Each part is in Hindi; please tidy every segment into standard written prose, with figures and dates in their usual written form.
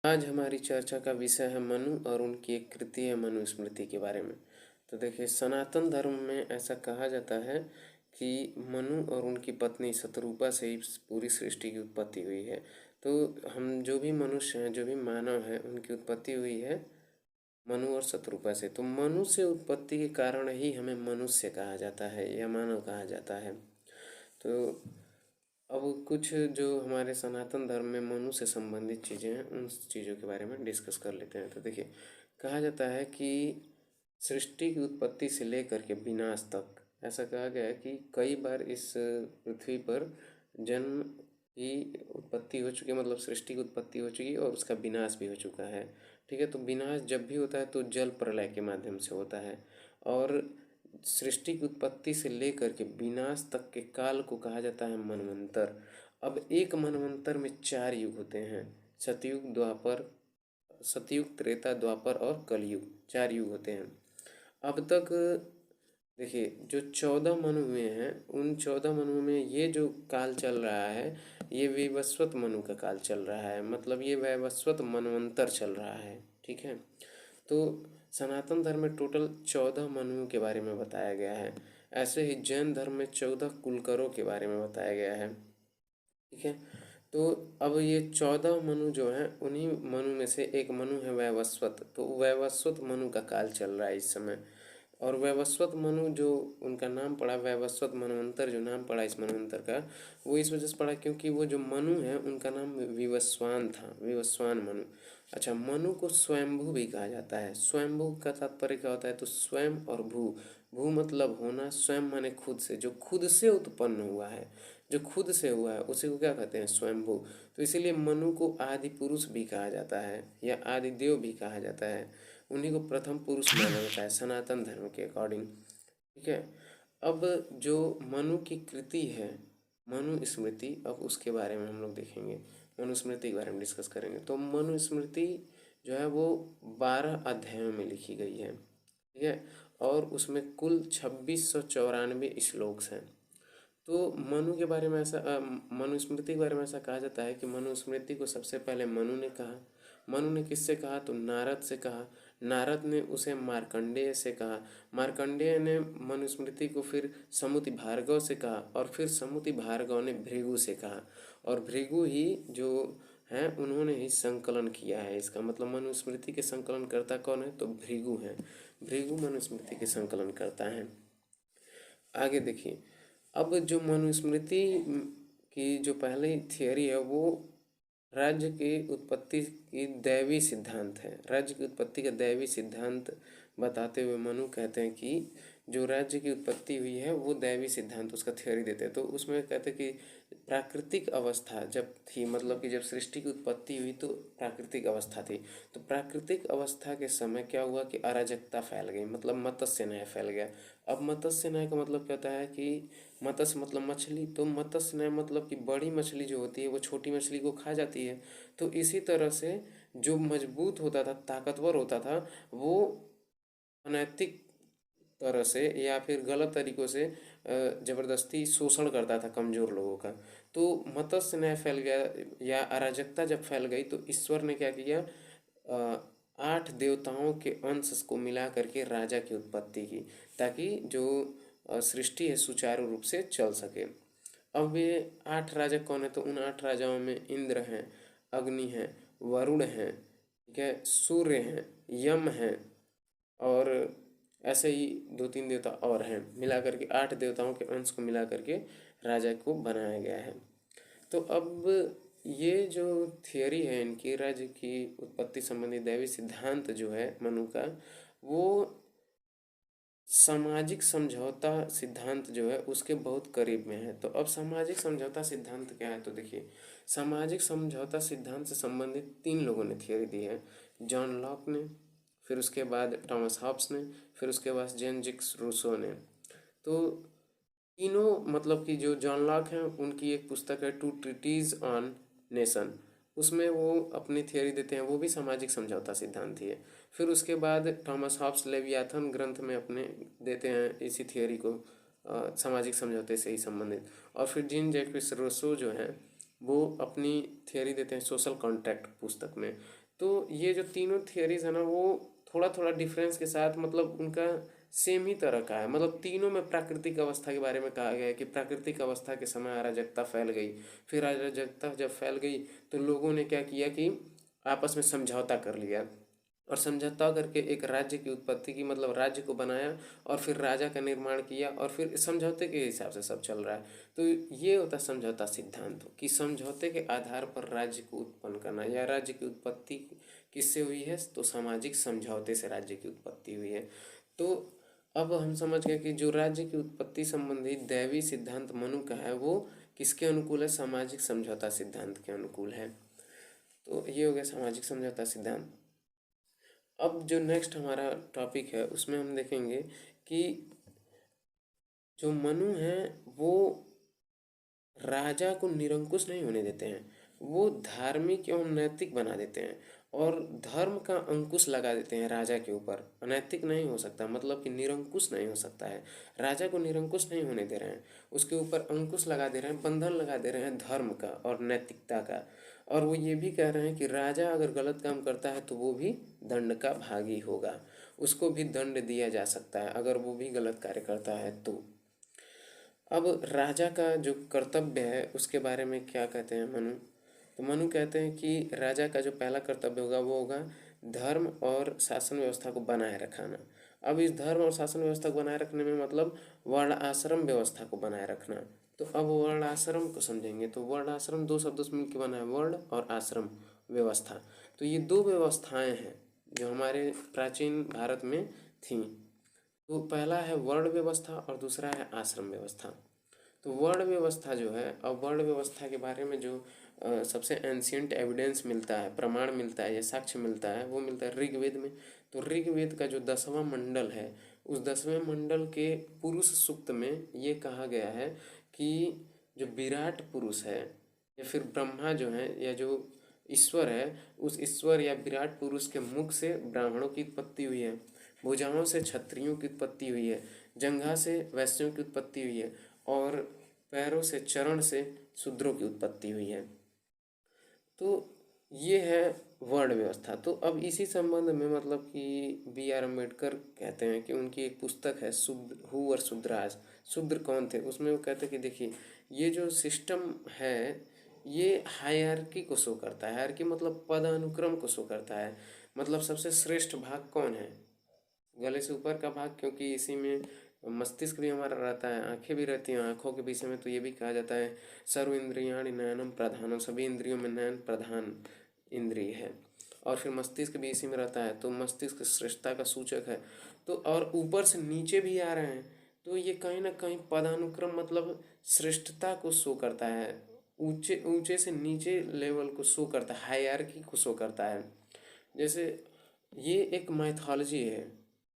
आज हमारी चर्चा का विषय है मनु और उनकी एक कृति है मनुस्मृति के बारे में। तो देखिए, सनातन धर्म में ऐसा कहा जाता है कि मनु और उनकी पत्नी शतरूपा से ही पूरी सृष्टि की उत्पत्ति हुई है। तो हम जो भी मनुष्य हैं, जो भी मानव हैं, उनकी उत्पत्ति हुई है मनु और शतरूपा से। तो मनु से उत्पत्ति के कारण ही हमें मनुष्य कहा जाता है या मानव कहा जाता है। तो अब कुछ जो हमारे सनातन धर्म में मनु से संबंधित चीज़ें हैं, उन चीज़ों के बारे में डिस्कस कर लेते हैं। तो देखिए, कहा जाता है कि सृष्टि की उत्पत्ति से लेकर के विनाश तक ऐसा कहा गया है कि कई बार इस पृथ्वी पर जन्म की उत्पत्ति हो चुकी है, मतलब सृष्टि की उत्पत्ति हो चुकी है और उसका विनाश भी हो चुका है। ठीक है, तो विनाश जब भी होता है तो जल प्रलय के माध्यम से होता है। और सृष्टि की उत्पत्ति से लेकर के विनाश तक के काल को कहा जाता है मनवंतर। अब एक मनवंतर में 4 युग होते हैं। सतयुग, त्रेता, द्वापर और कलयुग, 4 युग होते हैं। अब तक देखिए, जो 14 मनु हुए हैं, उन 14 मनुओं में ये जो काल चल रहा है, ये वैवस्वत मनु का काल चल रहा है, मतलब ये वैवस्वत मनवंतर चल रहा है। ठीक है, तो सनातन धर्म में टोटल 14 मनुओं के बारे में बताया गया है। ऐसे ही जैन धर्म में 14 कुलकरों के बारे में बताया गया है। ठीक है, तो अब ये 14 मनु जो हैं, उन्हीं मनु में से एक मनु है वैवस्वत। तो वैवस्वत मनु का काल चल रहा है इस समय। और वैवस्वत मनु जो उनका नाम पड़ा, वैवस्वत मनवंतर जो नाम पड़ा इस मनवंतर का, वो इस वजह से पड़ा क्योंकि वो जो मनु है उनका नाम विवस्वान था, विवस्वान मनु। अच्छा, मनु को स्वयंभू भी कहा जाता है। स्वयंभू का तात्पर्य क्या होता है? तो स्वयं और भू, भू मतलब होना, स्वयं माने खुद से, जो खुद से उत्पन्न हुआ है, जो खुद से हुआ है, उसी को क्या कहते हैं? स्वयंभू। तो इसीलिए मनु को आदि पुरुष भी कहा जाता है या आदि देव भी कहा जाता है। उन्हीं को प्रथम पुरुष माना जाता है सनातन धर्म के अकॉर्डिंग। ठीक है, अब जो मनु की कृति है मनुस्मृति, अब उसके बारे में हम लोग देखेंगे, मनुस्मृति के बारे में डिस्कस करेंगे। तो मनुस्मृति जो है वो 12 अध्यायों में लिखी गई है। ठीक है, और उसमें कुल 2694 श्लोक्स हैं। तो मनु के बारे में ऐसा मनुस्मृति के बारे में ऐसा कहा जाता है कि मनुस्मृति को सबसे पहले मनु ने कहा। मनु ने किससे कहा? तो नारद से कहा। नारद ने उसे मार्कंडेय से कहा। मार्कंडेय ने मनुस्मृति को फिर समुति भार्गव से कहा, और फिर समुति भार्गव ने भृगु से कहा। और भृगु ही जो हैं, उन्होंने ही संकलन किया है इसका, मतलब मनुस्मृति के संकलन करता कौन है? तो भृगु हैं। भृगु मनुस्मृति के संकलन करता है। आगे देखिए, अब जो मनुस्मृति की जो पहली थियोरी है, वो राज्य की उत्पत्ति की दैवी सिद्धांत है। राज्य की उत्पत्ति का दैवी सिद्धांत बताते हुए मनु कहते हैं कि जो राज्य की उत्पत्ति हुई है वो दैवी सिद्धांत, उसका थ्योरी देते हैं। तो उसमें कहते हैं कि प्राकृतिक अवस्था जब थी, मतलब कि जब सृष्टि की उत्पत्ति हुई तो प्राकृतिक अवस्था थी। तो प्राकृतिक अवस्था के समय क्या हुआ कि अराजकता फैल गई, मतलब मत्स्य न्याय फैल गया। अब मत्स्य न्याय का मतलब क्या होता है कि मत्स्य मतलब मछली, तो मत्स्य न्याय मतलब कि बड़ी मछली जो होती है वो छोटी मछली को खा जाती है। तो इसी तरह से जो मजबूत होता था, ताकतवर होता था, वो अनैतिक तरह से या फिर गलत तरीक़ों से ज़बरदस्ती शोषण करता था कमज़ोर लोगों का। तो मत्स्य न्याय फैल गया या अराजकता जब फैल गई, तो ईश्वर ने क्या किया? 8 देवताओं के अंश को मिला करके राजा की उत्पत्ति की, ताकि जो सृष्टि है सुचारू रूप से चल सके। अब ये 8 राजा कौन है? तो उन 8 राजाओं में इंद्र हैं, अग्नि हैं, वरुण हैं, ठीक है, सूर्य हैं, यम हैं, और ऐसे ही 2-3 देवता और हैं। मिला करके 8 देवताओं के अंश को मिला करके राजा को बनाया गया है। तो अब ये जो थियोरी है इनकी, राज्य की उत्पत्ति संबंधी दैवी सिद्धांत जो है मनु का, वो सामाजिक समझौता सिद्धांत जो है उसके बहुत करीब में है। तो अब सामाजिक समझौता सिद्धांत क्या है? तो देखिए, सामाजिक समझौता सिद्धांत से संबंधित 3 लोगों ने थियोरी दी है। जॉन लॉक ने, फिर उसके बाद थॉमस हॉब्स ने, फिर उसके बाद जेन जिक्स रूसो ने। तो तीनों, मतलब कि जो जॉन लॉक हैं उनकी एक पुस्तक है टू ट्रीटीज ऑन नेशन, उसमें वो अपनी थियोरी देते हैं, वो भी सामाजिक समझौता सिद्धांत ही है। फिर उसके बाद थॉमस हॉब्स लेवियाथन ग्रंथ में अपने देते हैं इसी थियोरी को, सामाजिक समझौते से ही संबंधित। और फिर जीन जैक्विस रूसो जो है वो अपनी थियोरी देते हैं सोशल कॉन्ट्रैक्ट पुस्तक में। तो ये जो तीनों थियरीज है ना, वो थोड़ा थोड़ा डिफरेंस के साथ, मतलब उनका सेम ही तरह का है। मतलब तीनों में प्राकृतिक अवस्था के बारे में कहा गया है कि प्राकृतिक अवस्था के समय अराजकता फैल गई। फिर अराजकता जब फैल गई तो लोगों ने क्या किया कि आपस में समझौता कर लिया, और समझौता करके एक राज्य की उत्पत्ति की, मतलब राज्य को बनाया और फिर राजा का निर्माण किया, और फिर समझौते के हिसाब से सब चल रहा है। तो ये होता है समझौता सिद्धांत, कि समझौते के आधार पर राज्य को उत्पन्न करना, या राज्य की उत्पत्ति किससे हुई है, तो सामाजिक समझौते से राज्य की उत्पत्ति हुई है। तो अब हम समझ गए कि जो राज्य की उत्पत्ति संबंधी दैवी सिद्धांत मनु का है, वो किसके अनुकूल है, सामाजिक समझौता सिद्धांत के अनुकूल है। तो ये हो गया सामाजिक समझौता सिद्धांत। अब जो नेक्स्ट हमारा टॉपिक है उसमें हम देखेंगे कि जो मनु हैं वो राजा को निरंकुश नहीं होने देते हैं, वो धार्मिक एवं नैतिक बना देते हैं, और धर्म का अंकुश लगा देते हैं राजा के ऊपर। अनैतिक नहीं हो सकता, मतलब कि निरंकुश नहीं हो सकता है। राजा को निरंकुश नहीं होने दे रहे हैं, उसके ऊपर अंकुश लगा दे रहे हैं, बंधन लगा दे रहे हैं धर्म का और नैतिकता का। और वो ये भी कह रहे हैं कि राजा अगर गलत काम करता है तो वो भी दंड का भागी होगा, उसको भी दंड दिया जा सकता है अगर वो भी गलत कार्य करता है तो। अब राजा का जो कर्तव्य है उसके बारे में क्या कहते हैं मनु, तो मनु कहते हैं कि राजा का जो पहला कर्तव्य होगा वो होगा धर्म और शासन व्यवस्था को बनाए रखना। अब इस धर्म और शासन व्यवस्था को बनाए रखने में मतलब वर्ण आश्रम व्यवस्था को बनाए रखना। तो अब वर्ण आश्रम को समझेंगे, तो वर्ण आश्रम दो शब्दों से मिलकर बना है, वर्ण और आश्रम व्यवस्था। तो ये दो व्यवस्थाएं हैं जो हमारे प्राचीन भारत में थीं। तो पहला है वर्ण व्यवस्था और दूसरा है आश्रम व्यवस्था। तो वर्ण व्यवस्था जो है, अब वर्ण व्यवस्था के बारे में जो सबसे एंशियंट एविडेंस मिलता है, प्रमाण मिलता है या साक्ष्य मिलता है, वो मिलता है ऋग्वेद में। तो ऋग्वेद का जो 10वां मंडल है, उस 10वें मंडल के पुरुष सूक्त में ये कहा गया है कि जो विराट पुरुष है या फिर ब्रह्मा जो है या जो ईश्वर है, उस ईश्वर या विराट पुरुष के मुख से ब्राह्मणों की उत्पत्ति हुई है, भुजाओं से क्षत्रियों की उत्पत्ति हुई है, जंघा से वैश्यों की उत्पत्ति हुई है, और पैरों से चरण से शूद्रों की उत्पत्ति हुई है। तो ये है वर्ण व्यवस्था। तो अब इसी संबंध में मतलब कि बी आर अम्बेडकर कहते हैं कि उनकी एक पुस्तक है शूद्र हु और शूद्राज, शूद्र कौन थे, उसमें वो कहते हैं कि देखिए ये जो सिस्टम है ये हायरार्की को शो करता है। हायरार्की मतलब पदानुक्रम को शो करता है। मतलब सबसे श्रेष्ठ भाग कौन है, गले से ऊपर का भाग, क्योंकि इसी में मस्तिष्क भी हमारा रहता है, आंखें भी रहती हैं। आंखों के विषय में तो ये भी कहा जाता है सर्व इंद्रियाणि नयनम प्रधानम, सभी इंद्रियों में नयन प्रधान इंद्रिय है। और फिर मस्तिष्क भी इसी में रहता है, तो मस्तिष्क श्रेष्ठता का सूचक है। तो और ऊपर से नीचे भी आ रहे हैं, तो ये कहीं ना कहीं पदानुक्रम मतलब श्रेष्ठता को शो करता है, ऊंचे ऊंचे से नीचे लेवल को शो करता है, हायरार्की को शो करता है। जैसे ये एक मैथोलॉजी है,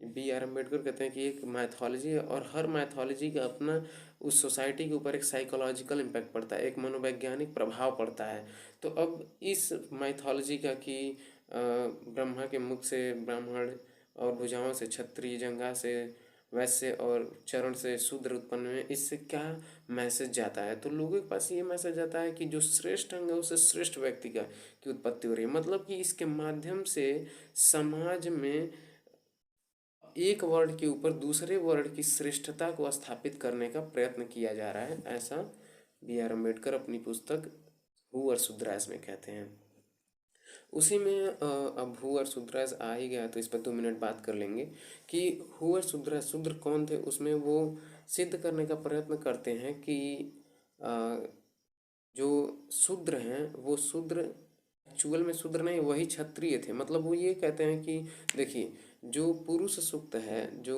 बी आर अम्बेडकर कहते हैं कि एक मैथोलॉजी है, और हर मैथोलॉजी का अपना उस सोसाइटी के ऊपर एक साइकोलॉजिकल इम्पैक्ट पड़ता है, एक मनोवैज्ञानिक प्रभाव पड़ता है। तो अब इस मैथोलॉजी का कि ब्रह्मा के मुख से ब्राह्मण और भुजाओं से क्षत्रिय, जंघा से वैश्य और चरण से शूद्र उत्पन्न हुए, इससे क्या मैसेज जाता है, तो लोगों के पास ये मैसेज जाता है कि जो श्रेष्ठ अंग है उससे श्रेष्ठ व्यक्ति का की उत्पत्ति हो रही है। मतलब कि इसके माध्यम से समाज में एक वर्ण के ऊपर दूसरे वर्ण की श्रेष्ठता को स्थापित करने का प्रयत्न किया जा रहा है, ऐसा बी आर अम्बेडकर अपनी पुस्तक हु और शूद्रास में कहते हैं। उसी में अब हु और शूद्रास आ ही गया तो इस पर 2 मिनट बात कर लेंगे कि हु और शूद्रास, शूद्र कौन थे। उसमें वो सिद्ध करने का प्रयत्न करते हैं कि अ, जो शूद्र हैं वो शूद्र एक्चुअल में शूद्र नहीं, वही क्षत्रिय थे। मतलब वो ये कहते हैं कि देखिए जो पुरुष सूक्त है, जो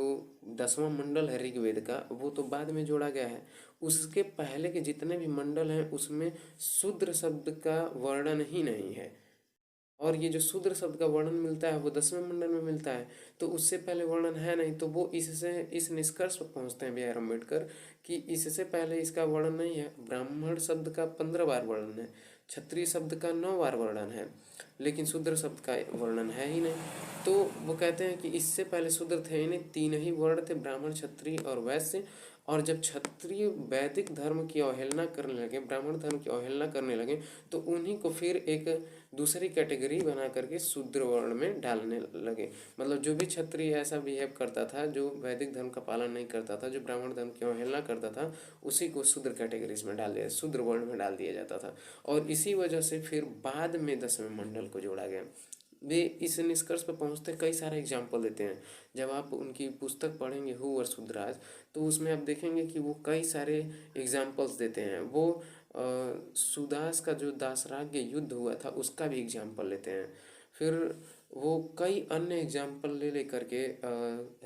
10वां मंडल है ऋग्वेद का, वो तो बाद में जोड़ा गया है। उसके पहले के जितने भी मंडल हैं उसमें शूद्र शब्द का वर्णन ही नहीं है, और ये जो शूद्र शब्द का वर्णन मिलता है वो 10वें मंडल में मिलता है। तो उससे पहले वर्णन है नहीं, तो वो इससे इस निष्कर्ष पर पहुंचते हैं बी आर अम्बेडकर कि इससे पहले इसका वर्णन नहीं है। ब्राह्मण शब्द का 15 बार वर्णन है, क्षत्रिय शब्द का 9 बार वर्णन है, लेकिन शूद्र शब्द का वर्णन है ही नहीं। तो वो कहते हैं कि इससे पहले शूद्र थे ही नहीं, 3 ही वर्ण थे, ब्राह्मण क्षत्रिय और वैश्य। और जब क्षत्रिय वैदिक धर्म की अवहेलना करने लगे, ब्राह्मण धर्म की अवहेलना करने लगे, तो उन्हीं को फिर एक दूसरी कैटेगरी बना करके शूद्र वर्ण में डालने लगे। मतलब जो भी क्षत्रिय ऐसा बिहेव करता था, जो वैदिक धर्म का पालन नहीं करता था, जो ब्राह्मण धर्म की अवहेलना करता था, उसी को शूद्र कैटेगरीज में डाल दिया, शूद्र वर्ण में डाल दिया जाता था। और इसी वजह से फिर बाद में 10वें मंडल को जोड़ा गया। वे इस निष्कर्ष पर पहुंचते कई सारे एग्जाम्पल देते हैं। जब आप उनकी पुस्तक पढ़ेंगे हु वर शूद्राज, तो उसमें आप देखेंगे कि वो कई सारे एग्जाम्पल्स देते हैं। वो सुदास का जो दासराग्य युद्ध हुआ था उसका भी एग्जाम्पल लेते हैं। फिर वो कई अन्य एग्जाम्पल ले लेकर के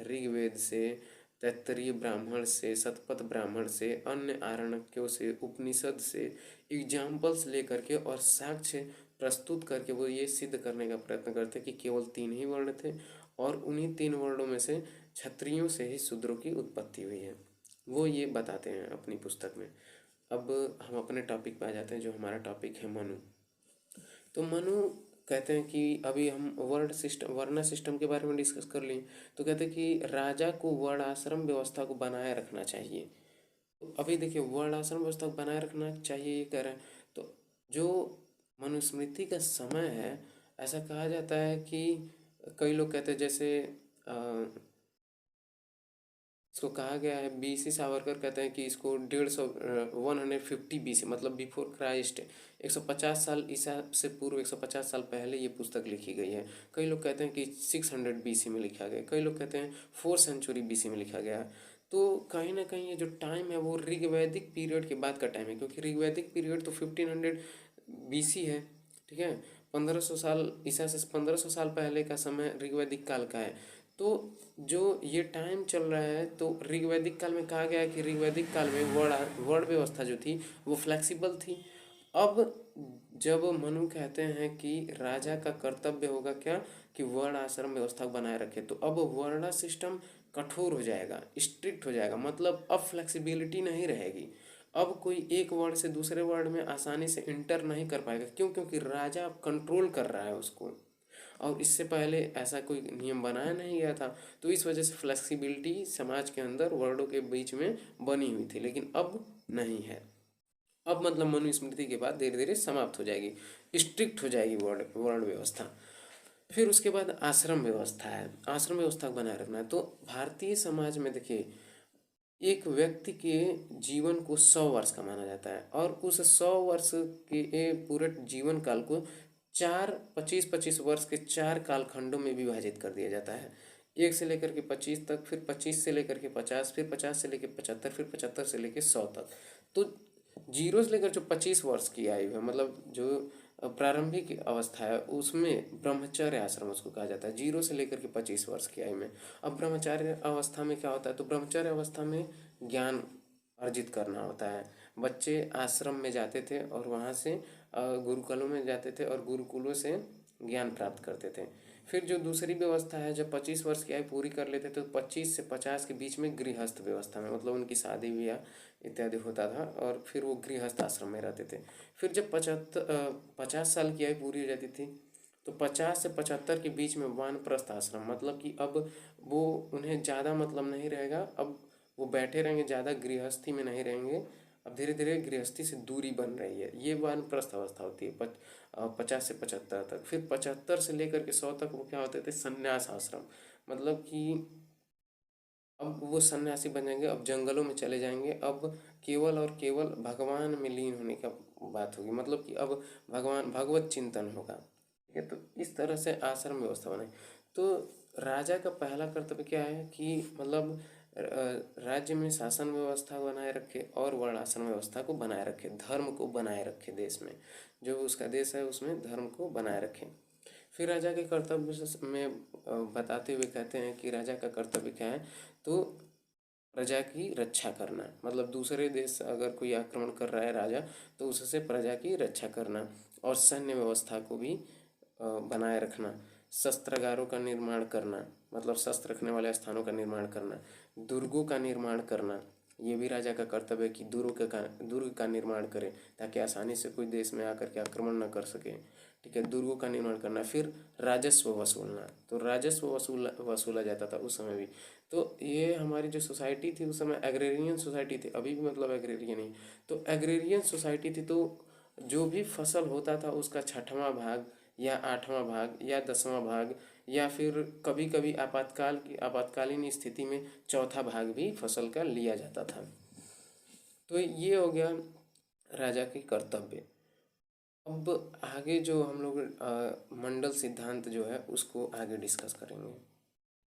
ऋग्वेद से, तैत्तरीय ब्राह्मण से, शतपथ ब्राह्मण से, अन्य आरण्यकों से, उपनिषद से एग्जाम्पल्स ले करके और साक्ष्य प्रस्तुत करके वो ये सिद्ध करने का प्रयत्न करते कि केवल 3 ही वर्ण थे और उन्हीं 3 वर्णों में से क्षत्रियों से ही शूद्रों की उत्पत्ति हुई है। वो ये बताते हैं अपनी पुस्तक में। अब हम अपने टॉपिक पे आ जाते हैं, जो हमारा टॉपिक है मनु। तो मनु कहते हैं कि अभी हम वर्ण सिस्टम के बारे में डिस्कस कर लिए। तो कहते हैं कि राजा को वर्ण आश्रम व्यवस्था को बनाए रखना चाहिए। तो अभी देखिए, वर्ण आश्रम व्यवस्था को बनाए रखना चाहिए ये कह रहे हैं। तो जो मनुस्मृति का समय है, ऐसा कहा जाता है कि कई लोग कहते हैं, जैसे इसको कहा गया है, BC सावरकर कहते हैं कि इसको 150 BC मतलब बिफोर क्राइस्ट, 150 साल ईसा से पूर्व, 150 साल पहले ये पुस्तक लिखी गई है। कई लोग कहते हैं कि 600 BC में लिखा गया, कई लोग कहते हैं 4th सेंचुरी BC में लिखा गया। तो कहीं ना कहीं ये जो टाइम है वो ऋग्वैदिक पीरियड के बाद का टाइम है, क्योंकि ऋग्वैदिक पीरियड तो 1500 BC है। ठीक है, 1500 साल ईसा से 1500 साल पहले का समय ऋग्वैदिक काल का है। तो जो ये टाइम चल रहा है, तो ऋग्वैदिक काल में कहा गया है कि ऋग्वैदिक काल में वर्ण व्यवस्था जो थी वो फ्लेक्सिबल थी। अब जब मनु कहते हैं कि राजा का कर्तव्य होगा क्या, कि वर्ण आश्रम व्यवस्था बनाए रखे, तो अब वर्ण सिस्टम कठोर हो जाएगा, स्ट्रिक्ट हो जाएगा। मतलब अब फ्लेक्सिबिलिटी नहीं रहेगी। अब कोई एक वर्ड से दूसरे वर्ड में आसानी से इंटर नहीं कर पाएगा। क्यों? क्योंकि राजा अब कंट्रोल कर रहा है उसको, और इससे पहले ऐसा कोई नियम बनाया नहीं गया था। तो इस वजह से फ्लेक्सिबिलिटी समाज के अंदर वर्डों के बीच में बनी हुई थी, लेकिन अब नहीं है। अब मतलब मनुस्मृति के बाद धीरे धीरे समाप्त हो जाएगी, स्ट्रिक्ट हो जाएगी वर्ण व्यवस्था। फिर उसके बाद आश्रम व्यवस्था है, आश्रम व्यवस्था को बनाए रखना है। तो भारतीय समाज में देखिए, एक व्यक्ति के जीवन को 100 वर्ष का माना जाता है, और उस 100 वर्ष के पूरे जीवन काल को 25-25 वर्ष के 4 कालखंडों में विभाजित कर दिया जाता है। 1 से लेकर के 25 तक, फिर 25 से लेकर के 50, फिर 50 से लेकर 75, फिर 75 से लेकर 100 तक। तो 0 से लेकर जो 25 वर्ष की आयु है, मतलब जो प्रारंभिक अवस्था है, उसमें ब्रह्मचर्य आश्रम उसको कहा जाता है, 0 से लेकर के 25 वर्ष की आयु में। अब ब्रह्मचर्य अवस्था में क्या होता है, तो ब्रह्मचर्य अवस्था में ज्ञान अर्जित करना होता है। बच्चे आश्रम में जाते थे और वहाँ से गुरुकुलों में जाते थे और गुरुकुलों से ज्ञान प्राप्त करते थे। फिर जो दूसरी व्यवस्था है, जब 25 वर्ष की आयु पूरी कर लेते तो 25 से 50 के बीच में गृहस्थ व्यवस्था में, मतलब उनकी शादी ब्याह इत्यादि होता था, और फिर वो गृहस्थ आश्रम में रहते थे। फिर जब 50 साल की आयु पूरी हो जाती थी, तो 50 से 75 के बीच में वानप्रस्थ आश्रम, मतलब कि अब वो उन्हें ज़्यादा मतलब नहीं रहेगा, अब वो बैठे रहेंगे, ज़्यादा गृहस्थी में नहीं रहेंगे, अब धीरे धीरे गृहस्थी से दूरी बन रही है। ये वानप्रस्थ अवस्था होती है 50 से 75 तक। फिर 75 से लेकर के 100 तक वो क्या होते थे, संन्यास आश्रम, मतलब कि अब वो सन्यासी बन जाएंगे, अब जंगलों में चले जाएंगे, अब केवल और केवल भगवान में लीन होने का बात होगी, मतलब कि अब भगवत चिंतन होगा। ठीक है, तो इस तरह से आश्रम व्यवस्था बनाए। तो राजा का पहला कर्तव्य क्या है कि मतलब राज्य में शासन व्यवस्था बनाए रखे और वर्णाश्रम व्यवस्था को बनाए रखे, धर्म को बनाए रखे, देश में जो उसका देश है उसमें धर्म को बनाए रखे। फिर राजा के कर्तव्य में बताते हुए कहते हैं कि राजा का कर्तव्य क्या है, तो प्रजा की रक्षा करना, मतलब दूसरे देश अगर कोई आक्रमण कर रहा है राजा, तो उससे प्रजा की रक्षा करना, और सैन्य व्यवस्था को भी बनाए रखना, शस्त्रागारों का निर्माण करना, मतलब शस्त्र रखने वाले स्थानों का निर्माण करना, दुर्गों का निर्माण करना। ये भी राजा का कर्तव्य है कि दुर्ग का निर्माण करें, ताकि आसानी से कोई देश में आकर के आक्रमण न कर सके। ठीक है, दुर्गों का निर्माण करना। फिर राजस्व वसूलना, तो राजस्व वसूला जाता था उस समय भी। तो ये हमारी जो सोसाइटी थी उस समय एग्रेरियन सोसाइटी थी, अभी भी मतलब एग्रेरियन ही। तो एग्रेरियन सोसाइटी थी, तो जो भी फसल होता था उसका 6वां भाग या 8वां भाग या 10वां भाग, या फिर कभी कभी आपातकालीन स्थिति में चौथा भाग भी फसल का लिया जाता था। तो ये हो गया राजा के कर्तव्य। अब आगे जो हम लोग मंडल सिद्धांत जो है उसको आगे डिस्कस करेंगे।